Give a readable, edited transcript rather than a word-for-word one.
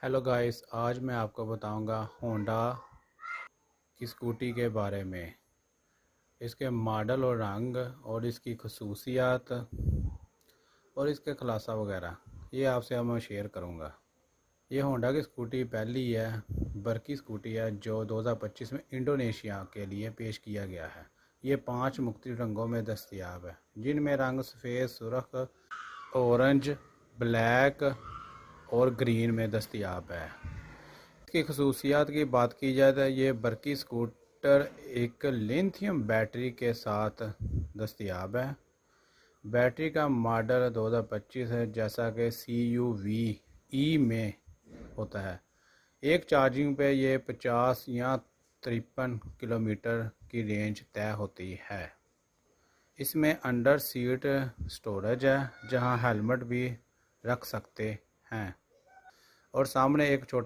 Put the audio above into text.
Hello guys, आज मैं आपको बताऊंगा होंडा की स्कूटी के बारे में। इसके मॉडल और रंग और इसकी खसूसियात और इसके खुलासा वगैरह ये आपसे मैं शेयर करूंगा। ये होंडा की स्कूटी पहली है बर्की स्कूटी है जो 2025 में इंडोनेशिया के लिए पेश किया गया है। ये 5 मुख्तलिफ रंगों में दस्तयाब है, जिनमें रंग सफ़ेद, सुर्ख, ऑरेंज, ब्लैक और ग्रीन में दस्तयाब है। इसकी खसूसियात की बात की जाए तो ये बर्की स्कूटर एक लिथियम बैटरी के साथ दस्तयाब है। बैटरी का मॉडल 2025 है, जैसा कि CUV-E में होता है। एक चार्जिंग पे ये 50 या 53 किलोमीटर की रेंज तय होती है। इसमें अंडर सीट स्टोरेज है, जहां हेलमेट भी रख सकते हैं, और सामने एक छोटा